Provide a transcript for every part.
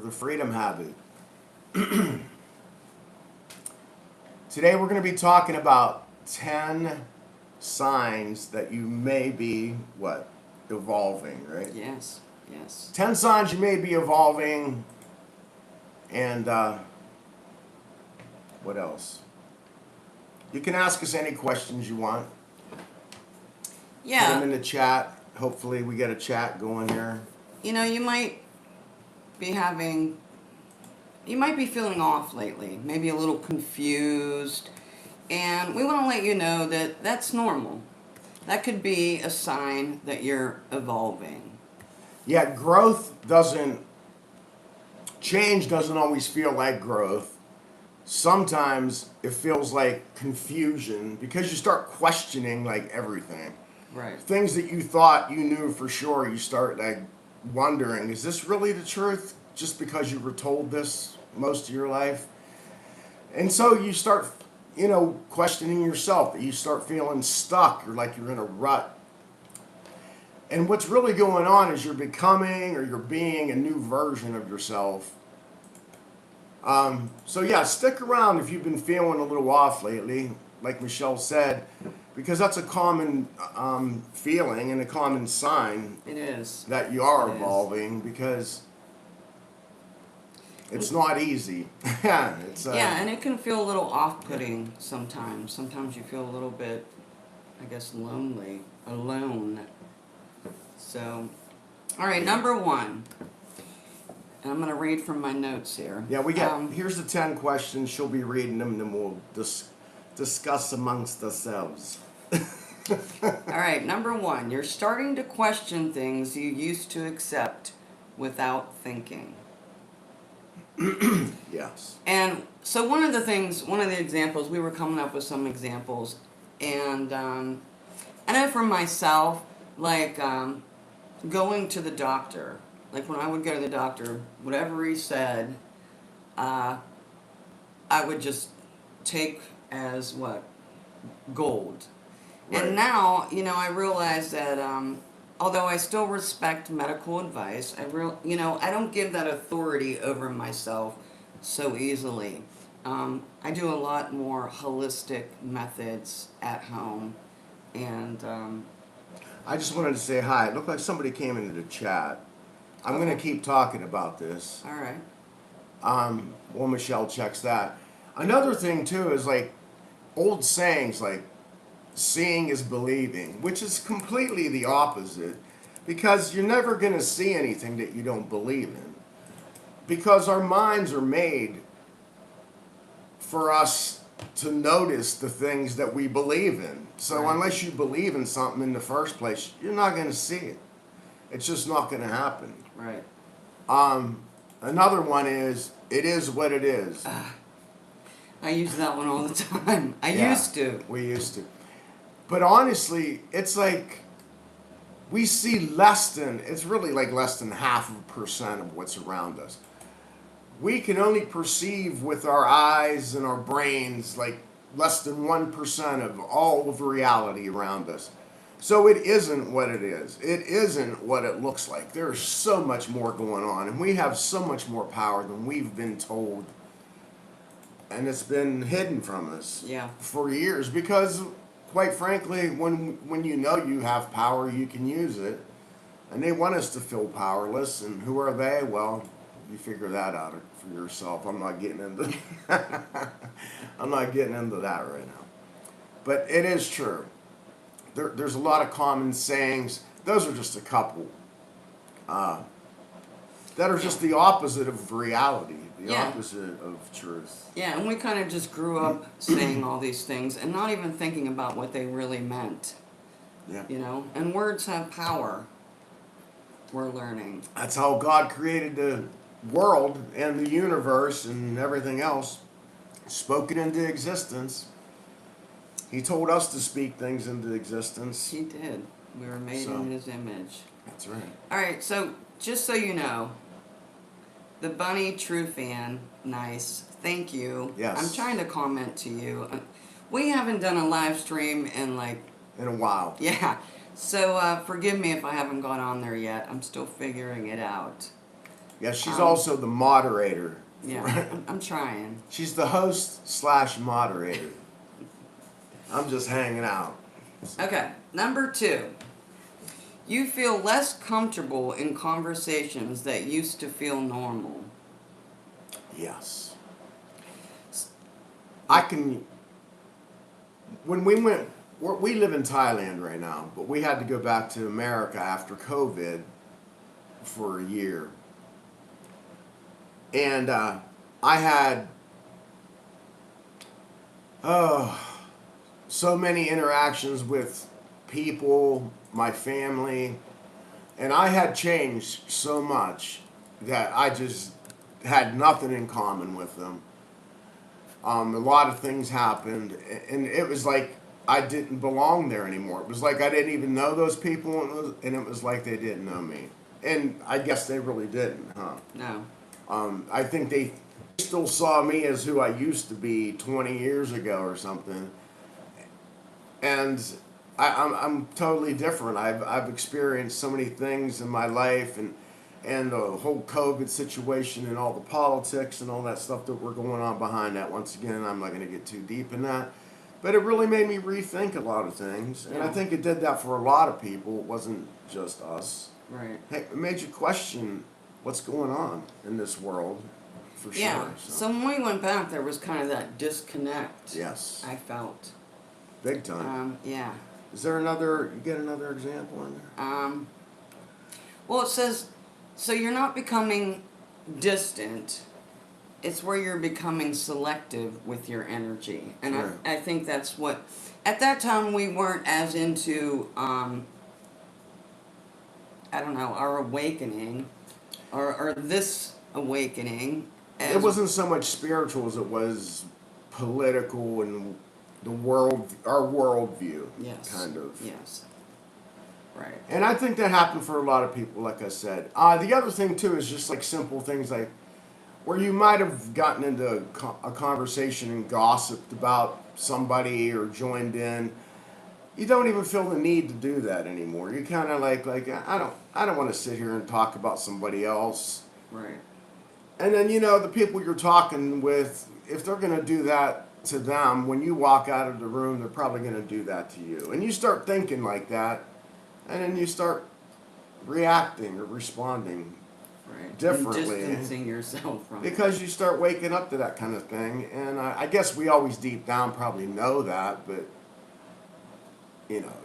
the Freedom Habit. Today we're going to be talking about 10 signs that you may be, what? Evolving, right? Yes, yes. 10 signs you may be evolving, and what else? You can ask us any questions you want. Put them in Yeah, the chat. Hopefully we get a chat going here. you know, you might be feeling off lately, maybe a little confused, and we want to let you know that that's normal. That could be a sign that you're evolving. Yeah, change doesn't always feel like growth. Sometimes it feels like confusion because you start questioning like everything. Right. Things that you thought you knew for sure, you start like wondering, is this really the truth? Just because you were told this most of your life? And so you start, questioning yourself. You start feeling stuck or like you're in a rut. And what's really going on is you're becoming or you're being a new version of yourself. So yeah, stick around if you've been feeling a little off lately, like Michelle said, because that's a common feeling and a common sign It is. that you are It is. evolving, because it's not easy. It's Yeah, and it can feel a little off-putting sometimes. Sometimes you feel a little bit, I guess, lonely, alone. So, all right, number one. And I'm going to read from my notes here. yeah. Here's the 10 questions. She'll be reading them, and then we'll discuss amongst ourselves. All right, number one. You're starting to question things you used to accept without thinking. Yes. And so one of the examples, we were coming up with some examples, and I know for myself, like going to the doctor, like when I would go to the doctor, whatever he said, I would just take as what? Gold. Right. And now, I realize that although I still respect medical advice, I don't give that authority over myself so easily. I do a lot more holistic methods at home, and I just wanted to say hi. It looked like somebody came into the chat. I'm going to keep talking about this. all right. While Michelle checks that. Another thing too is like old sayings like seeing is believing, which is completely the opposite, because you're never going to see anything that you don't believe in, because our minds are made for us to notice the things that we believe in. So Right. unless you believe in something in the first place, you're not going to see it. It's just not going to happen. Right. Another one is, it is what it is. I use that one all the time. I Yeah, used to. We used to. But honestly, it's like we see it's really like less than 0.5% of what's around us. We can only perceive with our eyes and our brains like less than 1% of all of reality around us. So it isn't what it is. It isn't what it looks like. There's so much more going on, and we have so much more power than we've been told. And it's been hidden from us Yeah. for years because, quite frankly, when you know you have power, you can use it. And they want us to feel powerless. And who are they? Well, you figure that out for yourself. I'm not getting into I'm not getting into that right now. But it is true. There's a lot of common sayings. Those are just a couple. That are just the opposite of reality, the Yeah. opposite of truth. Yeah, and we kind of just grew up saying all these things and not even thinking about what they really meant, Yeah. And words have power. We're learning. That's how God created the world and the universe and everything else. Spoke it into existence. He told us to speak things into existence. He did. We were made So. in his image. That's right. All right, so just so you know, the Bunny True Fan, nice. Thank you. Yes. I'm trying to comment to you. We haven't done a live stream in In a while. yeah. So forgive me if I haven't gone on there yet. I'm still figuring it out. Yeah, she's Um, also the moderator. Yeah, I'm trying. She's the host slash moderator. I'm just hanging out. Okay, number 2. You feel less comfortable in conversations that used to feel normal. Yes. I can. When we went, we live in Thailand right now, but we had to go back to America after COVID for a year. And I had, oh, so many interactions with people, my family, and I had changed so much that I just had nothing in common with them. A lot of things happened, and it was like I didn't belong there anymore. It was like I didn't even know those people, and it was like they didn't know me. And I guess they really didn't, huh? No. I think they still saw me as who I used to be 20 years ago or something. And I'm totally different. I've experienced so many things in my life, and the whole COVID situation and all the politics and all that stuff that were going on behind that. Once again, I'm not going to get too deep in that, but it really made me rethink a lot of things, and I Yeah. think it did that for a lot of people. It wasn't just us. Right. Hey, it made you question what's going on in this world, for Yeah. sure. So when we went back, there was kind of that disconnect. Yes, I felt. big time. Yeah. Is there another? You get another example in there? Well, it says, so you're not becoming distant. It's where you're becoming selective with your energy. And Right. I think that's what, at that time we weren't as into, I don't know, our awakening, or this awakening. As, It wasn't so much spiritual as it was political and the world, our worldview, Yes. kind of. Yes. Right. And I think that happened for a lot of people, like I said. The other thing too is just like simple things like where you might have gotten into a conversation and gossiped about somebody or joined in. You don't even feel the need to do that anymore. You kind of like I don't want to sit here and talk about somebody else. Right. And then, the people you're talking with, if they're going to do that to them, when you walk out of the room, they're probably going to do that to you. And you start thinking like that, and then you start reacting or responding Right. differently. And distancing yourself from it. Because you start waking up to that kind of thing. And I guess we always deep down probably know that, but,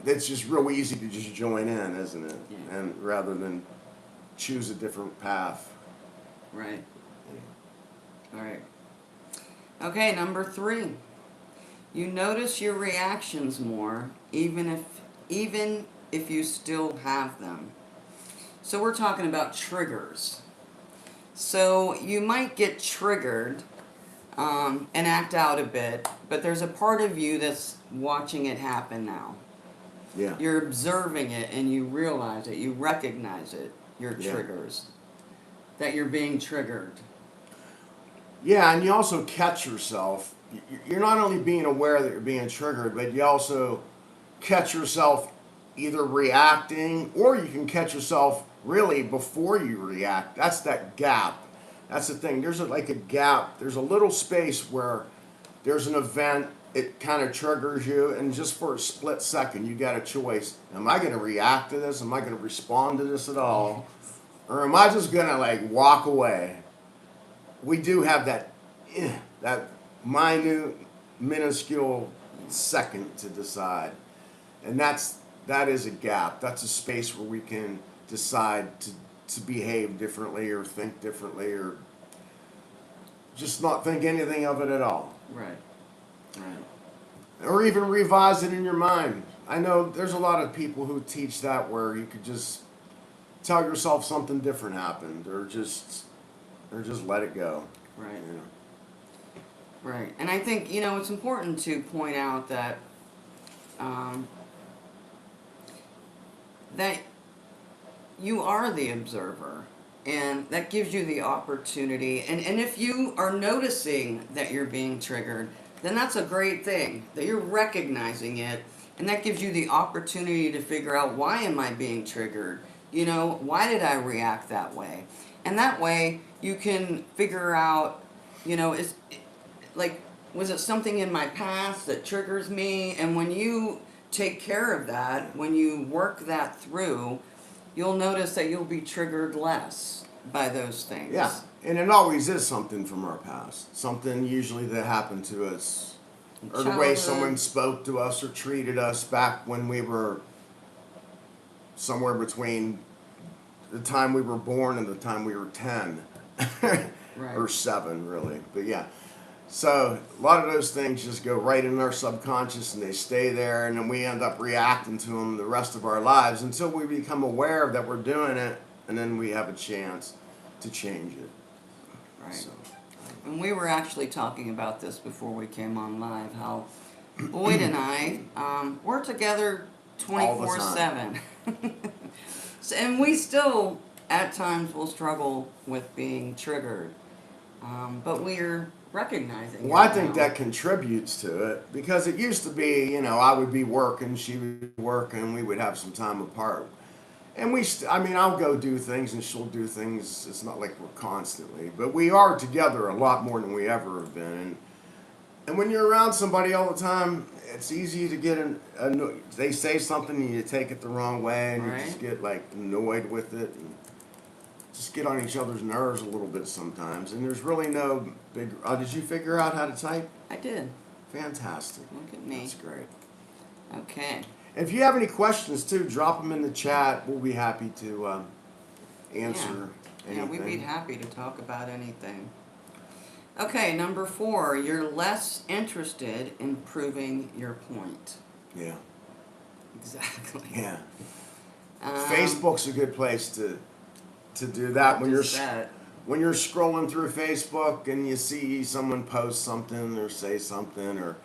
it's just real easy to just join in, isn't it? Yeah. And rather than choose a different path. Right. All right. Okay, number 3. You notice your reactions more, even if you still have them. So we're talking about triggers. So you might get triggered and act out a bit, but there's a part of you that's watching it happen now. Yeah. You're observing it and you realize it, you recognize it, your Yeah. triggers, that you're being triggered. Yeah, and you also catch yourself. You're not only being aware that you're being triggered, but you also catch yourself either reacting, or you can catch yourself really before you react. That's that gap. That's the thing. There's like a gap. There's a little space where there's an event, it kind of triggers you, and just for a split second, you got a choice. Am I going to react to this? Am I going to respond to this at all? Or am I just going to like walk away? We do have that minute, minuscule second to decide. And that is a gap. That's a space where we can decide to behave differently or think differently or just not think anything of it at all. Right. Right. Or even revise it in your mind. I know there's a lot of people who teach that where you could just tell yourself something different happened or just let it go. Right. Right. And I think, it's important to point out that that you are the observer, and that gives you the opportunity. And if you are noticing that you're being triggered, then that's a great thing, that you're recognizing it, and that gives you the opportunity to figure out, why am I being triggered? Why did I react that way? And that way you can figure out, like, was it something in my past that triggers me? And when you take care of that, when you work that through, you'll notice that you'll be triggered less by those things. Yeah, and it always is something from our past. Something usually that happened to us, or the way Childhood. someone spoke to us or treated us back when we were somewhere between the time we were born and the time we were 10 Right. or 7, really. But yeah, so a lot of those things just go right in our subconscious and they stay there, and then we end up reacting to them the rest of our lives until we become aware that we're doing it, and then we have a chance to change it. Right. So, And we were actually talking about this before we came on live, how Boyd and I, we're together 24/7. So, and we still, at times, will struggle with being triggered. But we're recognizing well, I it think now. that contributes to it because it used to be, I would be working, she would be working, we would have some time apart. And I'll go do things and she'll do things. It's not like we're constantly, but we are together a lot more than we ever have been. And when you're around somebody all the time, it's easy to get they say something and you take it the wrong way and Right. you just get like annoyed with it and just get on each other's nerves a little bit sometimes. And there's really no big. Did you figure out how to type? I did. Fantastic. Look at me. That's great. Okay. If you have any questions too, drop them in the chat. We'll be happy to answer anything. Yeah, we'd be happy to talk about anything. Okay, number 4, you're less interested in proving your point. Yeah. Exactly. Yeah. Um, Facebook's a good place to do that when just that. when you're scrolling through Facebook and you see someone post something or say something or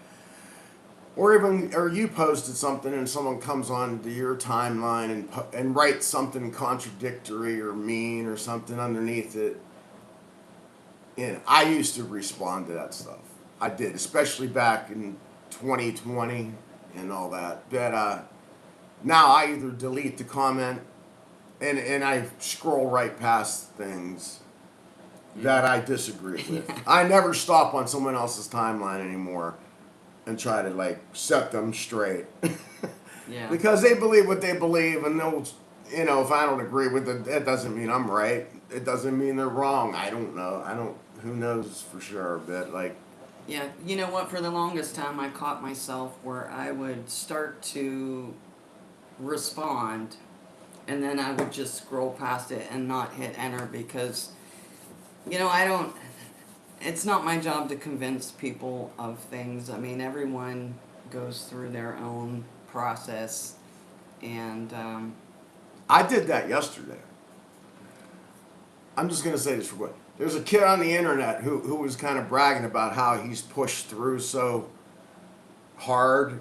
you posted something and someone comes on to your timeline and writes something contradictory or mean or something underneath it. I used to respond to that stuff. I did, especially back in 2020 and all that. But now I either delete the comment and I scroll right past things that I disagree with. I never stop on someone else's timeline anymore and try to like set them straight. Yeah. Because they believe what they believe, and they'll, if I don't agree with it, that doesn't mean I'm right. It doesn't mean they're wrong. I don't know. Who knows for sure? But like, Yeah, you know what? For the longest time, I caught myself where I would start to respond, and then I would just scroll past it and not hit enter because, I don't. It's not my job to convince people of things. I mean, everyone goes through their own process, and I did that yesterday. I'm just gonna say this for what. There's a kid on the internet who was kind of bragging about how he's pushed through so hard,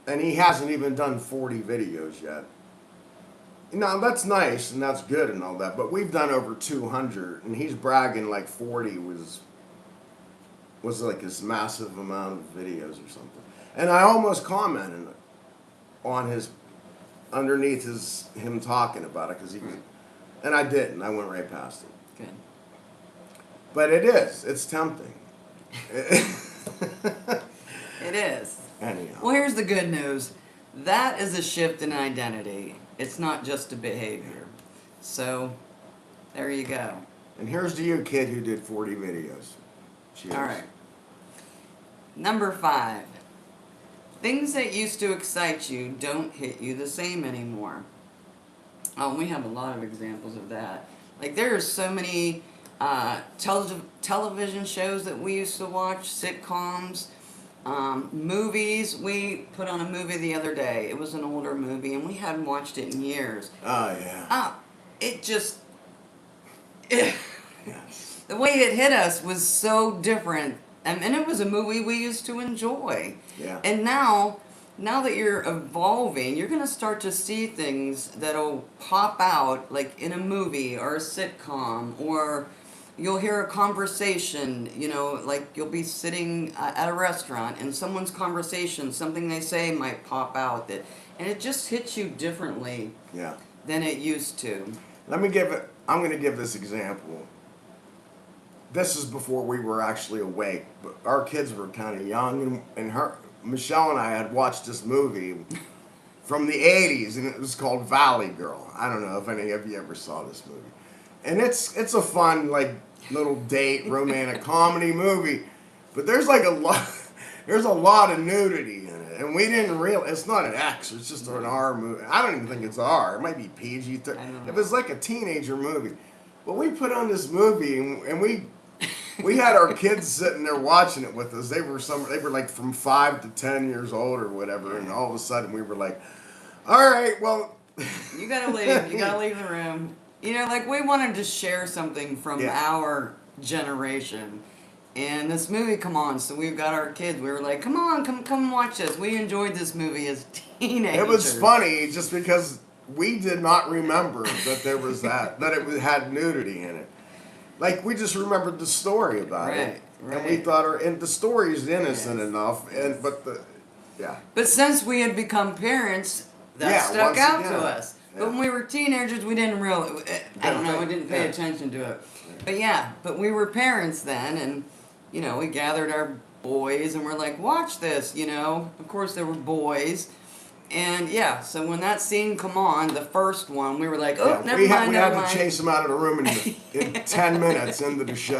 and he hasn't even done 40 videos yet. Now that's nice and that's good and all that, but we've done over 200, and he's bragging like 40 was like this massive amount of videos or something. And I almost commented on underneath him talking about it because he was, and I didn't. I went right past it. good. But it's tempting. It is. Anyhow. Well, here's the good news. That is a shift in identity. It's not just a behavior. So, there you go. And here's to you, kid, who did 40 videos. Cheers. All right. Number 5. Things that used to excite you don't hit you the same anymore. Oh, we have a lot of examples of that. Like, there are so many television shows that we used to watch, sitcoms, movies. We put on a movie the other day. It was an older movie, and we hadn't watched it in years. Oh, yeah. It just... Yes. The way it hit us was so different. And it was a movie we used to enjoy. Yeah. And now that you're evolving, you're going to start to see things that'll pop out, like in a movie or a sitcom, or you'll hear a conversation, like you'll be sitting at a restaurant and someone's conversation, something they say might pop out, and it just hits you differently Yeah. than it used to. Let me give I'm going to give this example. This is before we were actually awake, but our kids were kind of young, and Michelle and I had watched this movie from the 80s, and it was called Valley Girl. I don't know if any of you ever saw this movie. And it's a fun, like, little date, romantic comedy movie, but there's like there's a lot of nudity in it, and we didn't realize, it's not an X, it's just an R movie. I don't even think it's R, it might be PG-13. It was like a teenager movie. But we put on this movie, and we had our kids sitting there watching it with us. They were like from 5 to 10 years old or whatever, and all of a sudden we were like, all right, well, You gotta leave. You gotta leave the room. You know, like we wanted to share something from our generation. And this movie come on, so we've got our kids. We were like, come on, come watch this. We enjoyed this movie as teenagers. It was funny just because we did not remember that there was that it had nudity in it. Like, we just remembered the story about it. Right. And we thought, and the story is innocent enough, But since we had become parents, that stuck out to us. Yeah. But when we were teenagers, we didn't really, I don't know, we didn't pay attention to it. But we were parents then, and, you know, we gathered our boys, and we're like, watch this, you know. Of course, there were boys. And, so when that scene come on, the first one, we were like, oh, never mind. We had to chase him out of the room in 10 minutes into the show.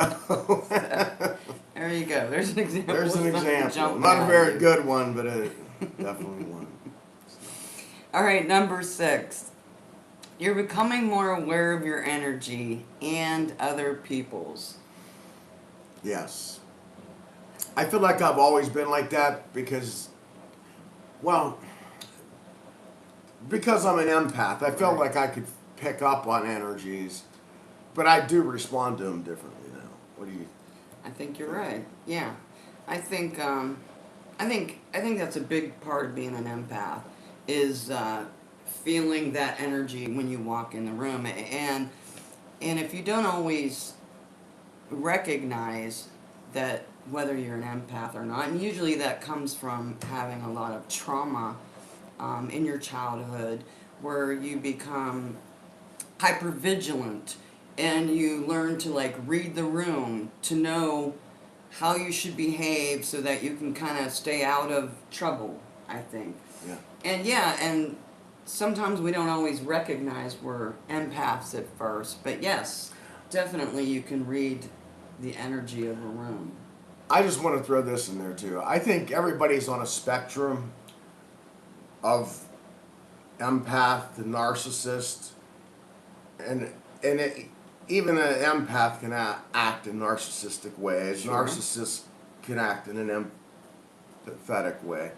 There you go. There's an example. There's an example. Not a very good one, but definitely one. All right, number 6. You're becoming more aware of your energy and other people's. Yes. I feel like I've always been like that because I'm an empath. I felt like I could pick up on energies, but I do respond to them differently now. What do you? I think you're right. Yeah, I think that's a big part of being an empath is feeling that energy when you walk in the room, and if you don't always recognize that whether you're an empath or not, and usually that comes from having a lot of trauma in your childhood where you become hypervigilant and you learn to like read the room to know how you should behave so that you can kind of stay out of trouble, I think. And sometimes we don't always recognize we're empaths at first, but yes, definitely you can read the energy of a room. I just want to throw this in there too. I think everybody's on a spectrum of empath to narcissist, and even an empath can act in narcissistic ways. Sure. Narcissists can act in an empathetic way.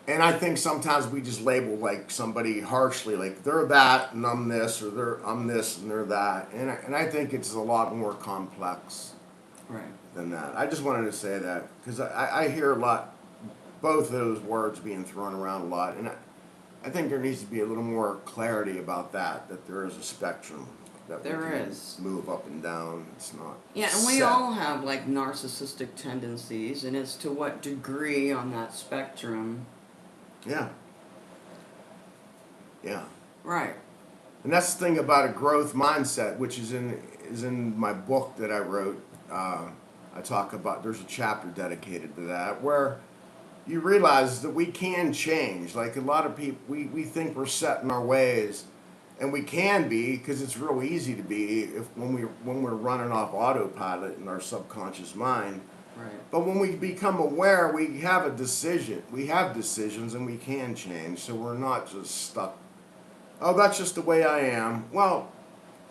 And I think sometimes we just label like somebody harshly, like they're that and I'm this, or I'm this and they're that. And I think it's a lot more complex than that. I just wanted to say that because I hear a lot, both those words being thrown around a lot. And I think there needs to be a little more clarity about that there is a spectrum. That there is. Move up and down. It's not. Yeah, and we all have like narcissistic tendencies, and it's to what degree on that spectrum. Yeah. Right. And that's the thing about a growth mindset, which is in my book that I wrote. I talk about, there's a chapter dedicated to that, where you realize that we can change. Like a lot of people, we think we're set in our ways, and we can be, because it's real easy to be when we're running off autopilot in our subconscious mind. Right. But when we become aware, we have a decision. We have decisions, and we can change. So we're not just stuck. Oh, that's just the way I am. Well,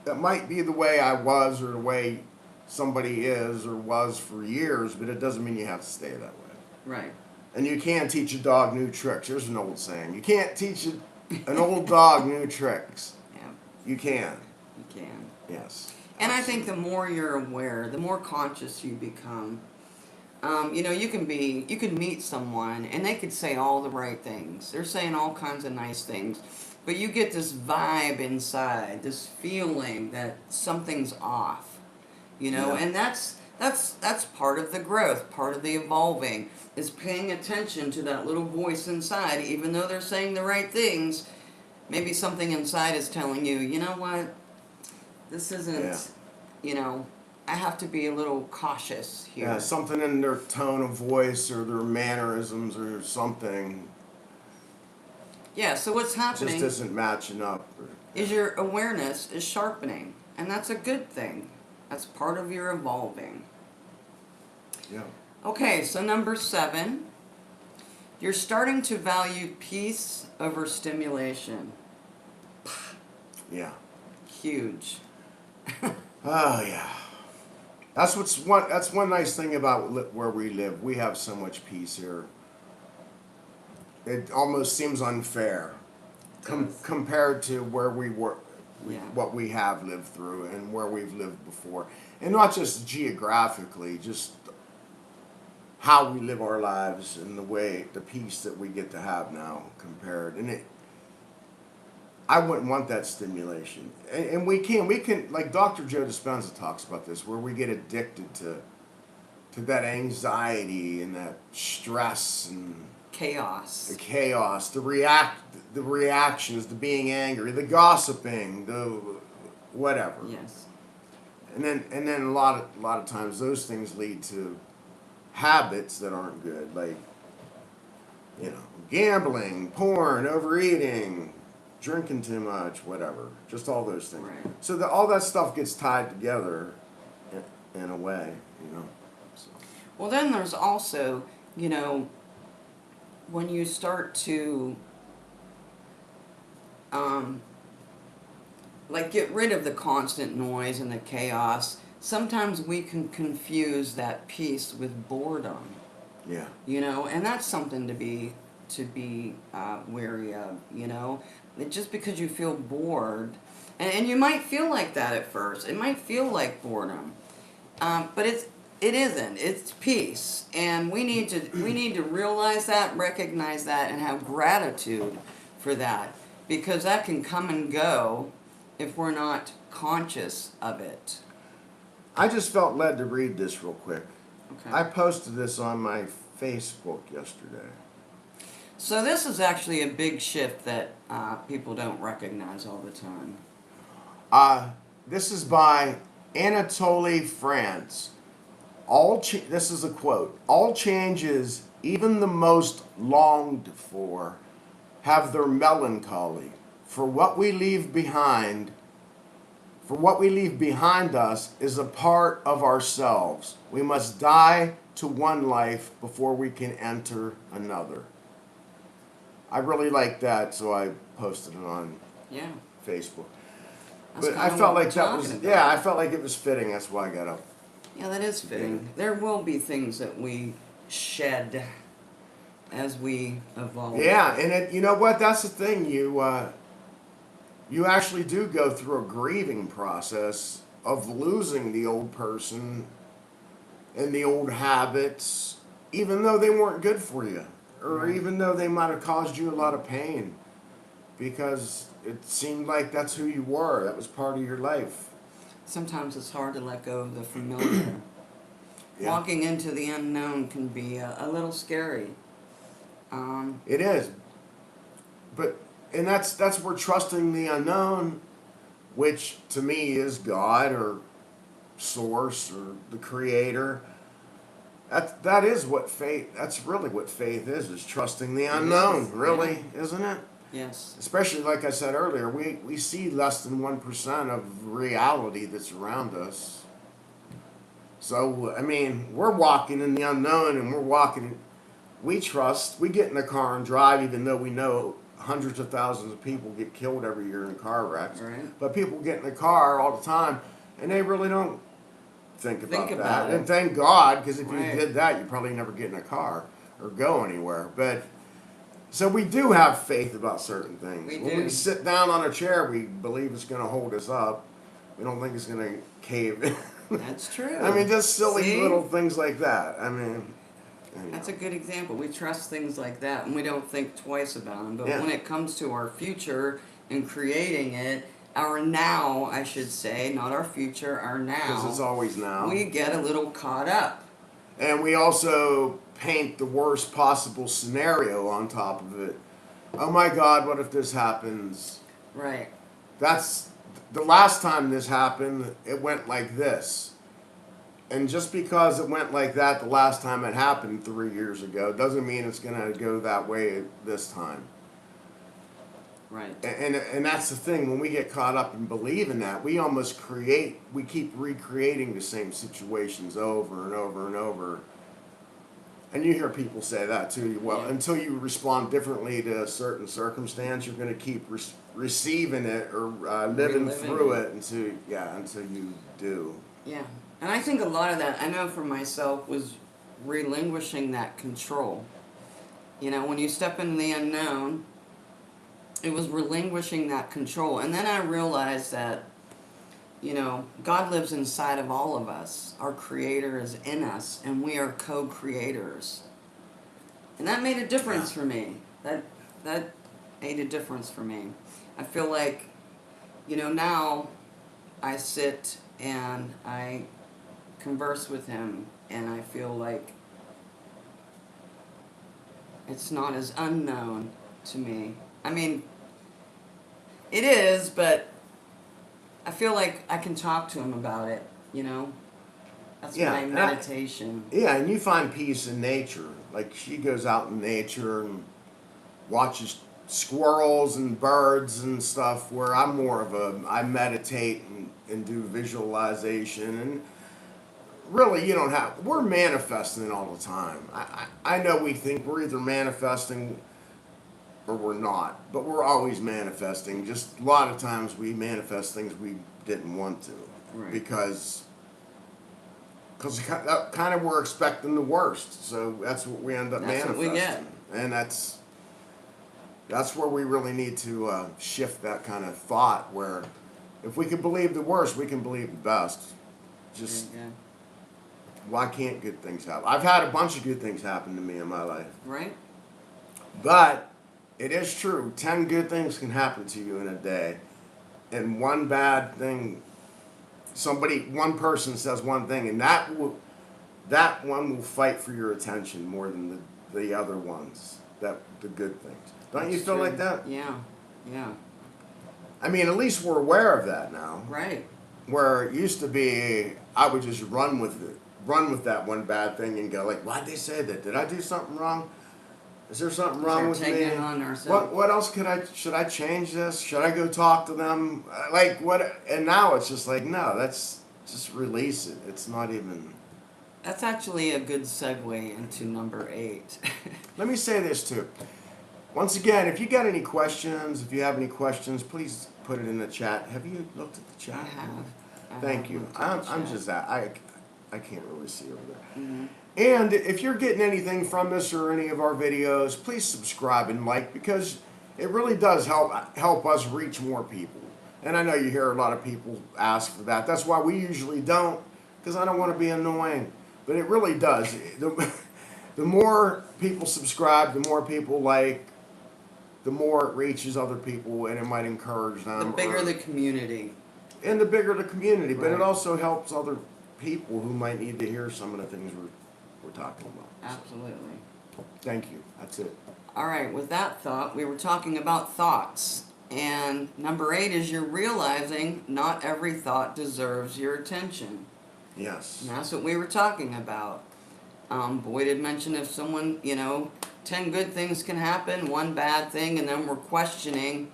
that might be the way I was, or the way somebody is or was for years, but it doesn't mean you have to stay that way. Right. And you can't teach a dog new tricks. There's an old saying. You can't teach an old dog new tricks. Yeah. You can. You can. Yes. And I think the more you're aware, the more conscious you become. You can meet someone and they could say all the right things. They're saying all kinds of nice things, but you get this vibe inside, this feeling that something's off. And that's part of the growth, part of the evolving, is paying attention to that little voice inside. Even though they're saying the right things, maybe something inside is telling you, you know what, This isn't, Yeah. you know, I have to be a little cautious here. Yeah, something in their tone of voice or their mannerisms or something Yeah, so what's just happening isn't matching up. is your awareness is sharpening, and that's a good thing. That's part of your evolving. Yeah. Okay, so number 7, you're starting to value peace over stimulation. Yeah. Huge. Oh yeah. That's one nice thing about where we live. We have so much peace here. It almost seems unfair Does. compared to where we were, Yeah. what we have lived through and where we've lived before, and not just geographically, just how we live our lives and the peace that we get to have now compared. And I wouldn't want that stimulation. And we can, like Dr. Joe Dispenza talks about this, where we get addicted to that anxiety and that stress and Chaos. the chaos, the reactions, the being angry, the gossiping, the whatever. Yes. And then a lot of times those things lead to habits that aren't good, like, you know, gambling, porn, overeating, drinking too much, whatever. Just all those things. Right. So all that stuff gets tied together in a way, you know. So. Well, then there's also, you know, when you start to like get rid of the constant noise and the chaos, sometimes we can confuse that peace with boredom. Yeah. You know, and that's something to be wary of. You know, just because you feel bored, and you might feel like that at first. It might feel like boredom, but it isn't. It's peace, and we need to realize that, recognize that, and have gratitude for that, because that can come and go if we're not conscious of it. I just felt led to read this real quick. Okay. I posted this on my Facebook yesterday. So this is actually a big shift that people don't recognize all the time. This is by Anatoly France. This is a quote. All changes, even the most longed for, have their melancholy. For what we leave behind us is a part of ourselves. We must die to one life before we can enter another. I really like that, so I posted it on Yeah. Facebook. That's But kinda I what felt we're like that was, talking yeah, about. I felt like it was fitting. That's why I got up. Yeah, that is fitting. There will be things that we shed as we evolve. Yeah, and you know what? That's the thing. You actually do go through a grieving process of losing the old person and the old habits, even though they weren't good for you, or Right. even though they might have caused you a lot of pain, because it seemed like that's who you were. That was part of your life. Sometimes it's hard to let go of the familiar. Yeah. Walking into the unknown can be a little scary. It is, and that's where trusting the unknown, which to me is God or Source or the Creator. That is what faith. That's really what faith is trusting the unknown. is, Really, isn't it? Yes. Especially like I said earlier, we see less than 1% of reality that's around us. So I mean, we're walking in the unknown, and we trust. We get in the car and drive, even though we know hundreds of thousands of people get killed every year in car wrecks. Right. But people get in the car all the time, and they really don't think about about that. it. And thank God, because if Right. you did that, you'd probably never get in a car or go anywhere. But so we do have faith about certain things. We When do. we sit down on a chair, we believe it's going to hold us up. We don't think it's going to cave in. That's true. I mean, just silly See? little things like that. I mean, anyhow. That's a good example. We trust things like that and we don't think twice about them. But Yeah. when it comes to our future and creating it, our now, I should say, not our future, our Because it's now, always now. we get a little caught up. And we also paint the worst possible scenario on top of it. Oh my God, what if this happens? Right. That's the last time this happened, it went like this. And just because it went like that the last time it happened 3 years ago doesn't mean it's going to go that way this time. Right. And that's the thing. When we get caught up in believing that, we almost we keep recreating the same situations over and over and over. And you hear people say that too. Well, Yeah. until you respond differently to a certain circumstance, you're going to keep receiving it or living Reliving through it. it until you do. Yeah. And I think a lot of that, I know for myself, was relinquishing that control. You know, when you step into the unknown, it was relinquishing that control. And then I realized that, you know, God lives inside of all of us. Our Creator is in us, and we are co-creators. And that made a difference for me. That made a difference for me. I feel like, you know, now I sit and I converse with Him, and I feel like it's not as unknown to me. I mean, it is, but I feel like I can talk to Him about it, you know? That's Yeah, my and meditation. Yeah, and you find peace in nature. Like she goes out in nature and watches squirrels and birds and stuff. Where I'm more of I meditate and do visualization. And really, you don't have. We're manifesting all the time. I know we think we're either manifesting or we're not, but we're always manifesting. Just a lot of times we manifest things we didn't want to Right. because that kind of we're expecting the worst, so that's what we end up That's what manifesting. we get. And that's where we really need to shift that kind of thought. Where if we can believe the worst, we can believe the best. Just Yeah. why can't good things happen? I've had a bunch of good things happen to me in my life, Right? but it is true. 10 good things can happen to you in a day, and one bad thing. One person says one thing, and that one will fight for your attention more than the other ones, the good things. Don't you That's feel true. like that? Yeah. Yeah. I mean, at least we're aware of that now. Right. Where it used to be, I would just run with that one bad thing and go like, "Why'd they say that? Did I do something wrong? Is there something wrong with taking me? it on ourselves. What else should I change this? Should I go talk to them? Like what?" And now it's just like, no, that's just release it. It's not even. That's actually a good segue into number 8. Let me say this too. Once again, if you got any questions, if you have any questions, please put it in the chat. Have you looked at the chat? Thank you. I'm just I can't really see over there. Mm-hmm. And if you're getting anything from this or any of our videos, please subscribe and like, because it really does help us reach more people. And I know you hear a lot of people ask for that. That's why we usually don't, because I don't want to be annoying. But it really does. The more people subscribe, the more people like, the more it reaches other people, and it might encourage them. The bigger the community. And the bigger the community. But it Right. also helps other people who might need to hear some of the things we're talking about. Absolutely. Thank you. That's it. All right, with that thought, we were talking about thoughts. And number 8 is you're realizing not every thought deserves your attention. Yes. And that's what we were talking about. Boyd had mentioned if someone, 10 good things can happen, one bad thing, and then we're questioning,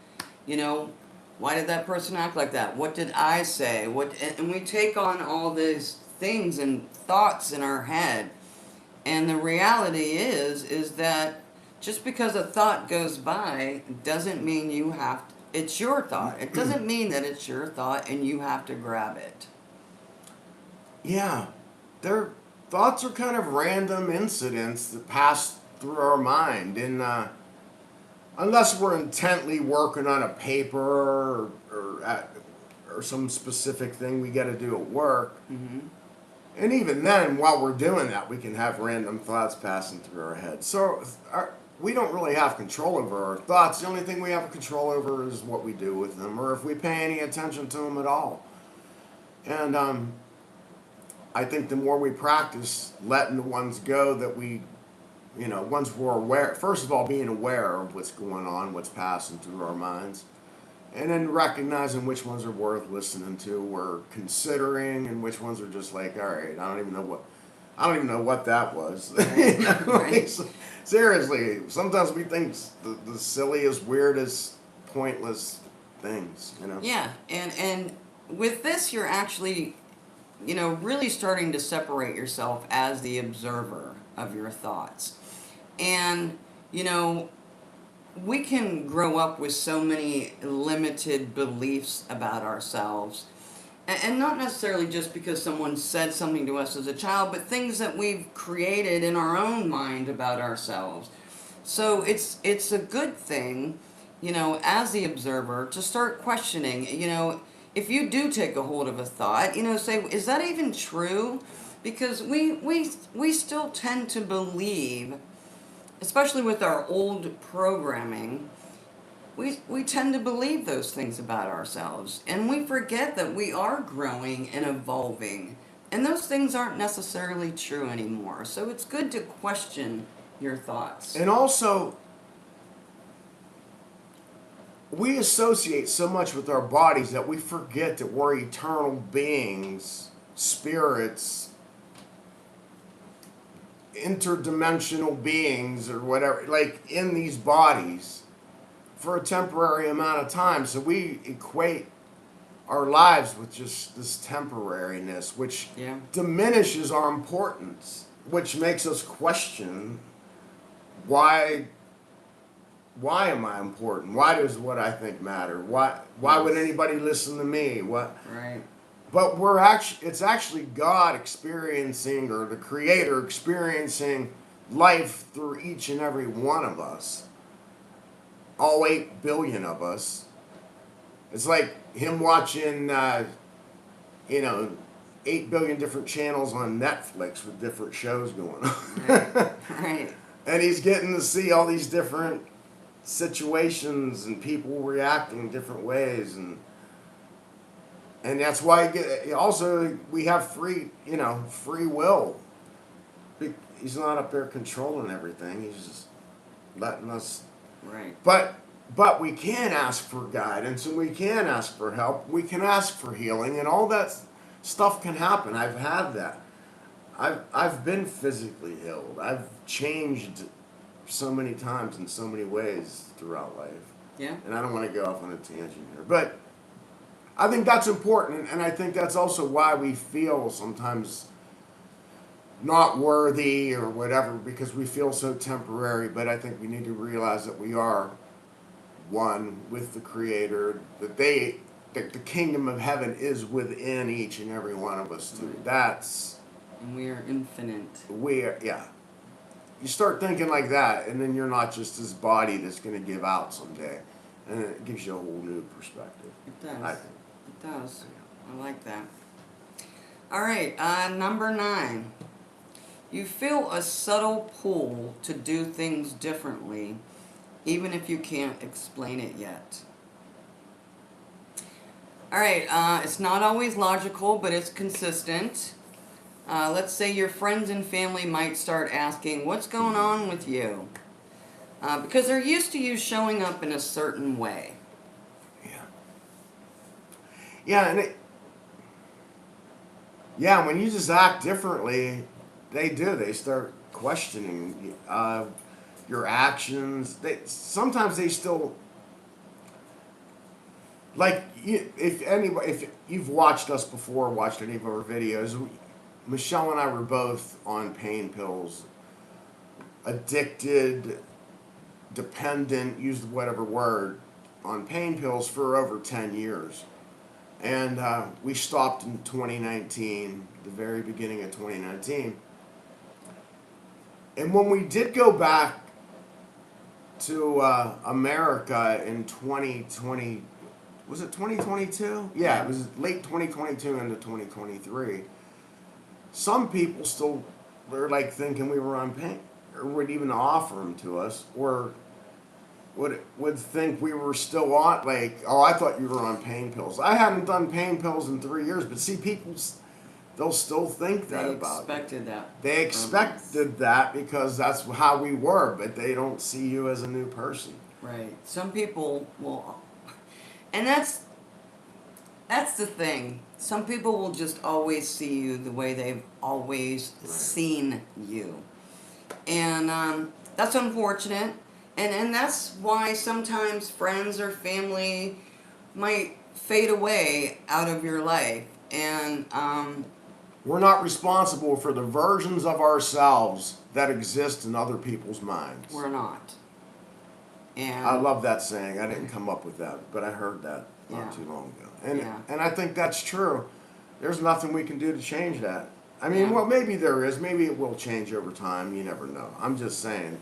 why did that person act like that? What did I say? And we take on all these things and thoughts in our head. And the reality is that just because a thought goes by doesn't mean it's your thought. It doesn't mean that it's your thought and you have to grab it. Yeah. Their thoughts are kind of random incidents that pass through our mind. And unless we're intently working on a paper or some specific thing we got to do at work. Mm-hmm. And even then, while we're doing that, we can have random thoughts passing through our head. So we don't really have control over our thoughts. The only thing we have control over is what we do with them, or if we pay any attention to them at all. And I think the more we practice letting the ones go that we, once we're aware, first of all, being aware of what's going on, what's passing through our minds, and then recognizing which ones are worth listening to or considering, and which ones are just like, all right, I don't even know what that was. Right. You know? Right. Seriously, sometimes we think the silliest, weirdest, pointless things. You know. Yeah, and with this, you're actually, really starting to separate yourself as the observer of your thoughts. And, you know, we can grow up with so many limited beliefs about ourselves. And not necessarily just because someone said something to us as a child, but things that we've created in our own mind about ourselves. So it's a good thing, as the observer, to start questioning. If you do take a hold of a thought, say, is that even true? Because we still tend to believe, especially with our old programming, we tend to believe those things about ourselves. And we forget that we are growing and evolving. And those things aren't necessarily true anymore. So it's good to question your thoughts. And also, we associate so much with our bodies that we forget that we're eternal beings, spirits, interdimensional beings, or whatever, like in these bodies for a temporary amount of time. So we equate our lives with just this temporariness, which Yeah. diminishes our importance, which makes us question why am I important? Why does what I think matter? Why would anybody listen to me? What? Right. But it's actually God experiencing, or the Creator experiencing life through each and every one of us. All 8 billion of us. It's like him watching, 8 billion different channels on Netflix with different shows going on. Right. Right. And he's getting to see all these different situations and people reacting different ways, and that's why also we have free will. He's not up there controlling everything. He's just letting us. Right. But we can ask for guidance, and we can ask for help. We can ask for healing, and all that stuff can happen. I've had that. I've been physically healed. I've changed so many times in so many ways throughout life. Yeah. And I don't want to go off on a tangent here, but I think that's important, and I think that's also why we feel sometimes not worthy or whatever, because we feel so temporary. But I think we need to realize that we are one with the Creator, that the kingdom of heaven is within each and every one of us too. And we are infinite. Yeah. You start thinking like that, and then you're not just this body that's going to give out someday, and it gives you a whole new perspective. It does. I think. It does. I like that. All right, number 9. You feel a subtle pull to do things differently, even if you can't explain it yet. All right, it's not always logical, but it's consistent. Let's say your friends and family might start asking, what's going on with you? Because they're used to you showing up in a certain way. Yeah, when you just act differently, they start questioning your actions. Sometimes they still, like, if you've watched us before, watched any of our videos, Michelle and I were both on pain pills, addicted, dependent, use whatever word, on pain pills for over 10 years. And we stopped in 2019, the very beginning of 2019. And when we did go back to America in 2020, was it 2022? Yeah, it was late 2022 into 2023. Some people still were like thinking we were on pain, or would even offer them to us, or would think we were still on, like, oh, I thought you were on pain pills. I hadn't done pain pills in 3 years, but see, people, they'll still think that about They expected that. They expected that because that's how we were, but they don't see you as a new person. Right. Some people will, And that's the thing. Some people will just always see you the way they've always seen you. And that's unfortunate. And that's why sometimes friends or family might fade away out of your life. And We're not responsible for the versions of ourselves that exist in other people's minds. we're not. And I love that saying. I didn't come up with that, but I heard that not Yeah. too long ago. And Yeah. and I think that's true. There's nothing we can do to change that. I mean, Yeah. well, maybe there is. Maybe it will change over time. You never know. I'm just saying.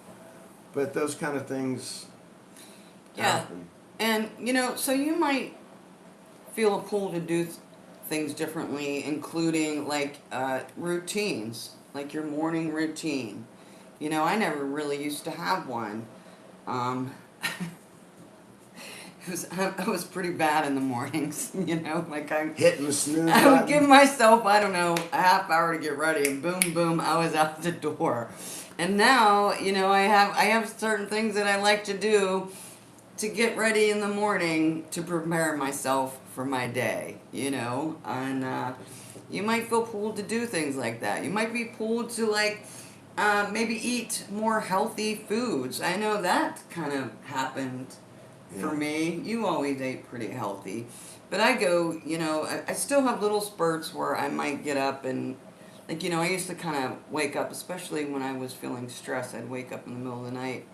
But those kind of things Yeah. happen. And, so you might feel a pull to do things differently, including like routines, like your morning routine. I never really used to have one. Um, I was pretty bad in the mornings, like Hitting the snooze I would button. give myself, I don't know, a half hour to get ready, and boom, boom, I was out the door. And now, I have certain things that I like to do to get ready in the morning to prepare myself for my day, and you might feel pulled to do things like that. You might be pulled to maybe eat more healthy foods. I know that kind of happened for Yeah. me. You always ate pretty healthy. But I go, I still have little spurts where I might get up and, I used to kind of wake up, especially when I was feeling stressed. I'd wake up in the middle of the night,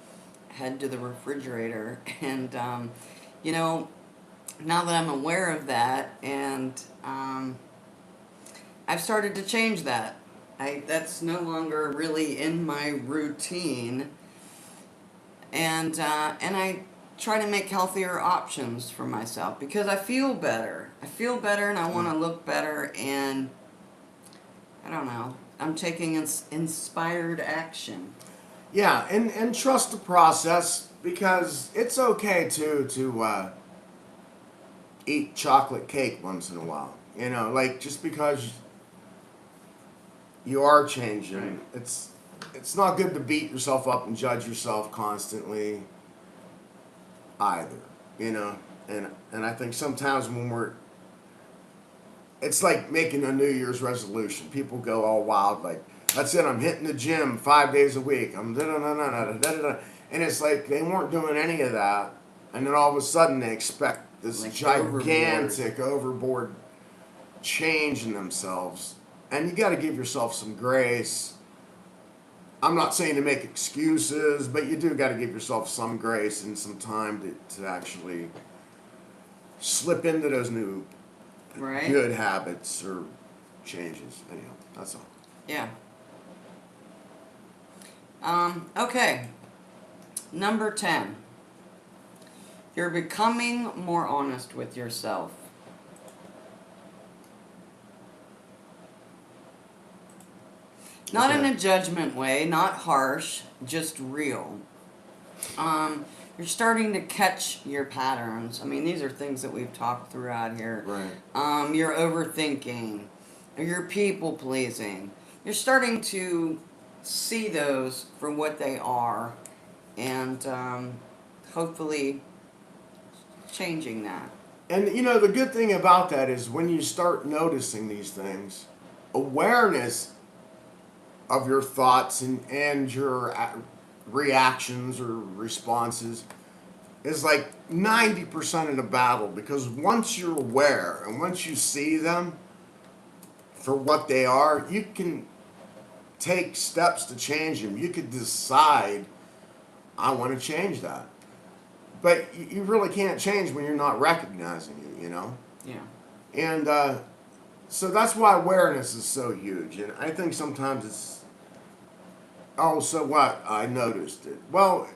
head to the refrigerator, and, now that I'm aware of that, and I've started to change that. That's no longer really in my routine, and I try to make healthier options for myself because I feel better. I feel better, and I want to look better, and I don't know. I'm taking inspired action. Yeah, and trust the process because it's okay to eat chocolate cake once in a while. Like just because you are changing, Right. it's not good to beat yourself up and judge yourself constantly either. And I think sometimes when it's like making a New Year's resolution. People go all wild, like, that's it, I'm hitting the gym 5 days a week. I'm da-da-da-da-da-da-da-da. And it's like they weren't doing any of that. And then all of a sudden they expect this Like gigantic, overboard change in themselves. And you got to give yourself some grace. I'm not saying to make excuses, but you do got to give yourself some grace and some time to actually slip into those new Right? good habits or changes. Anyhow, that's all. Yeah. Okay. Number 10. You're becoming more honest with yourself. Not in Okay. a judgment way, not harsh, just real. You're starting to catch your patterns. I mean, these are things that we've talked throughout here. Right. You're overthinking, or you're people pleasing. You're starting to see those for what they are, and hopefully changing that. And the good thing about that is when you start noticing these things, awareness of your thoughts and your reactions or responses is like 90% of the battle, because once you're aware and once you see them for what they are, you can take steps to change them. You could decide, I want to change that. But you really can't change when you're not recognizing it, Yeah. And so that's why awareness is so huge. And I think sometimes it's, oh, so what? I noticed it. Well,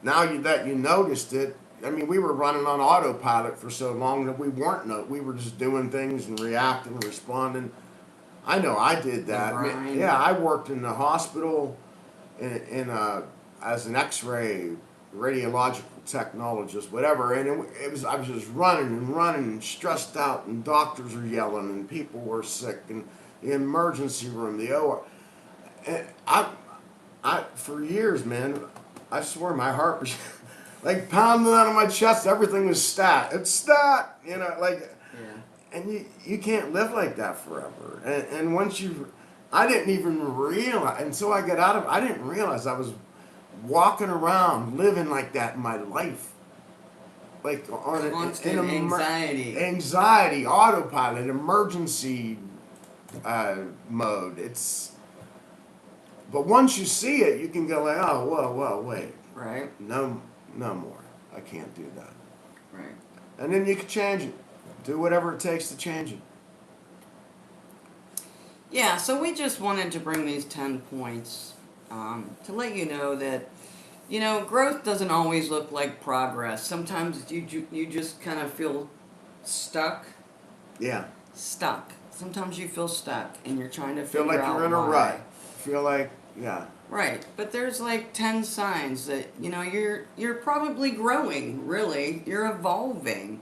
now that you noticed it, I mean, we were running on autopilot for so long that we we were just doing things and reacting and responding. I know I did that. The grind. Yeah, I worked in the hospital as an X-ray radiological technologist, whatever, and it was I was just running and stressed out, and doctors were yelling, and people were sick, and the emergency room, the OR. And I for years, man, I swear my heart like pounding out of my chest. Everything was stat. It's stat. You know, like, Yeah. and you can't live like that forever. And once you, I didn't even realize until I got out of. I didn't realize I was walking around living like that in my life, like on Constant anxiety. anxiety, autopilot, emergency mode. It's but once you see it, you can go like, oh, well, wait, Right. no, no more. I can't do that. Right. And then you can change it. Do whatever it takes to change it. Yeah, so we just wanted to bring these 10 points to let you know that, growth doesn't always look like progress. Sometimes you just kind of feel stuck. Yeah. Stuck. Sometimes you feel stuck and you're trying to Feel figure like out you're in a why. rut. Feel like, yeah. Right, but there's like 10 signs that, you're probably growing, really. You're evolving.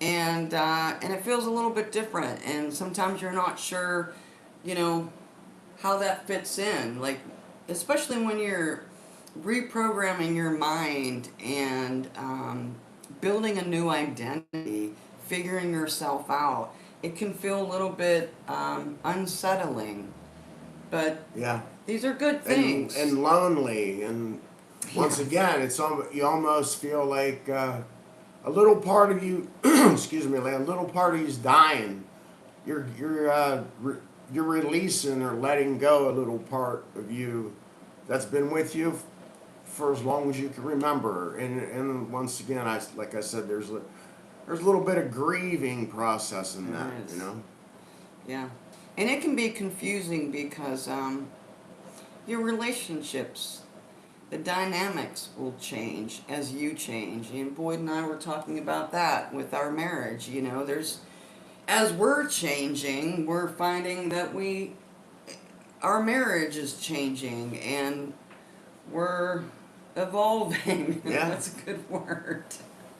And it feels a little bit different. And sometimes you're not sure, how that fits in. Like, especially when you're reprogramming your mind and building a new identity, figuring yourself out, it can feel a little bit unsettling. But Yeah. these are good things. And lonely. And once Yes. again, you almost feel like a little part of you, excuse me, like a little part of you's dying. You're releasing or letting go a little part of you that's been with you for as long as you can remember. And once again, like I said, there's a little bit of grieving process in There that, is. you know. Yeah. And it can be confusing because your relationships, the dynamics will change as you change. And Boyd and I were talking about that with our marriage. As we're changing, we're finding that our marriage is changing and we're evolving. Yeah. That's a good word.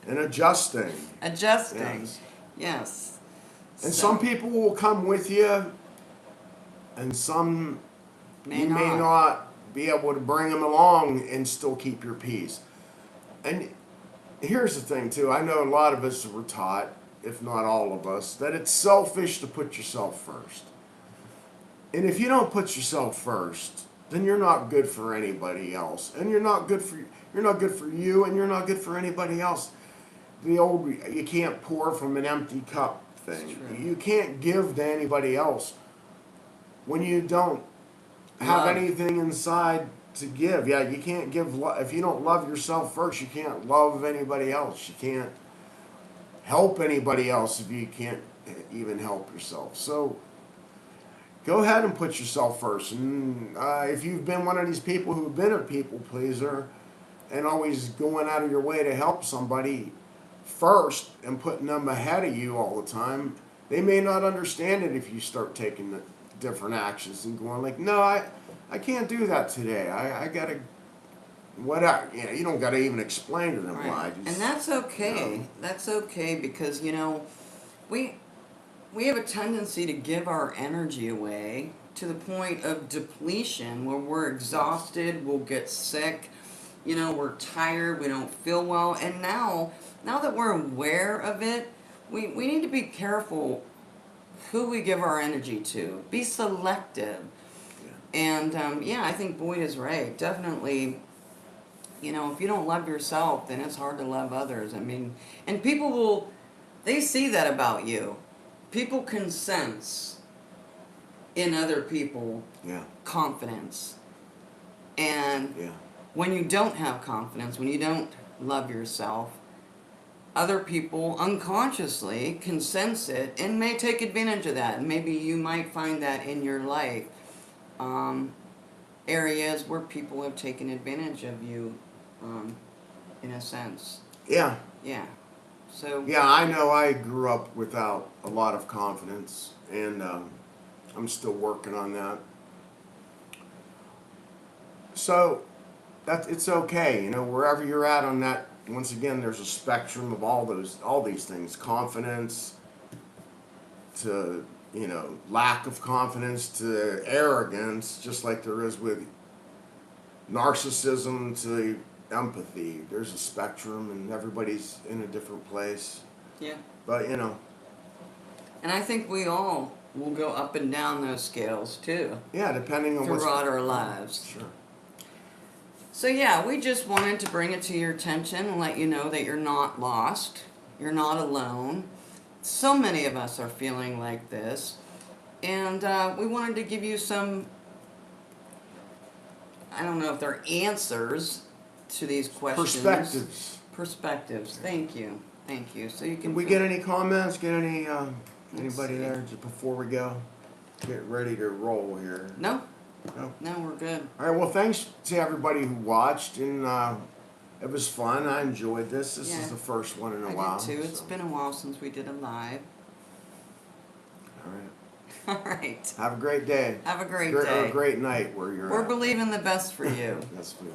And adjusting. Adjusting. Yes. Yes. And So, some people will come with you, and some may you not. may not be able to bring them along and still keep your peace. And here's the thing, too. I know a lot of us were taught, if not all of us, that it's selfish to put yourself first. And if you don't put yourself first, then you're not good for anybody else, and you're not good for you, and you're not good for anybody else. The old you can't pour from an empty cup thing. It's true. You can't give to anybody else when you don't have Love. anything inside to give. Yeah, you can't give if you don't love yourself first. You can't love anybody else. You can't help anybody else if you can't even help yourself. So go ahead and put yourself first. And if you've been one of these people who've been a people pleaser and always going out of your way to help somebody first and putting them ahead of you all the time, they may not understand it if you start taking the different actions and going like, no, I can't do that today. I gotta, whatever. You don't gotta even explain to them Right. why. And that's okay. You know. That's okay because we we have a tendency to give our energy away to the point of depletion where we're exhausted, we'll get sick, we're tired, we don't feel well. And now that we're aware of it, we need to be careful who we give our energy to. Be selective. And I think Boyd is right. Definitely, if you don't love yourself, then it's hard to love others. I mean, and they see that about you. People can sense in other people Yeah. confidence. And Yeah. when you don't have confidence, when you don't love yourself, other people unconsciously can sense it and may take advantage of that. And maybe you might find that in your life. Areas where people have taken advantage of you, in a sense. Yeah. Yeah. So. Yeah, I know I grew up without a lot of confidence, and I'm still working on that. So it's okay, wherever you're at on that. Once again, there's a spectrum of all these things: confidence to lack of confidence to arrogance, just like there is with narcissism to empathy. There's a spectrum, and everybody's in a different place. Yeah. But, you know, And I think we all will go up and down those scales too yeah, depending on what's throughout our lives. Sure. So yeah, we just wanted to bring it to your attention and let you know that you're not lost. You're not alone. So many of us are feeling like this. And we wanted to give you some, I don't know if they're answers to these questions. Perspectives. Perspectives. Thank you. Thank you. So you can. Did we get any comments? Get any anybody see. there just before we go? Get ready to roll here. No. No. No, we're good. All right. Well, thanks to everybody who watched, and it was fun. I enjoyed this. This Yeah. is the first one in a I while. did too. It's so. been a while since we did a live. All right. All right. Have a great day. Have a great Or day. a great night where you're We're at. believing the best for you. Yes, we are.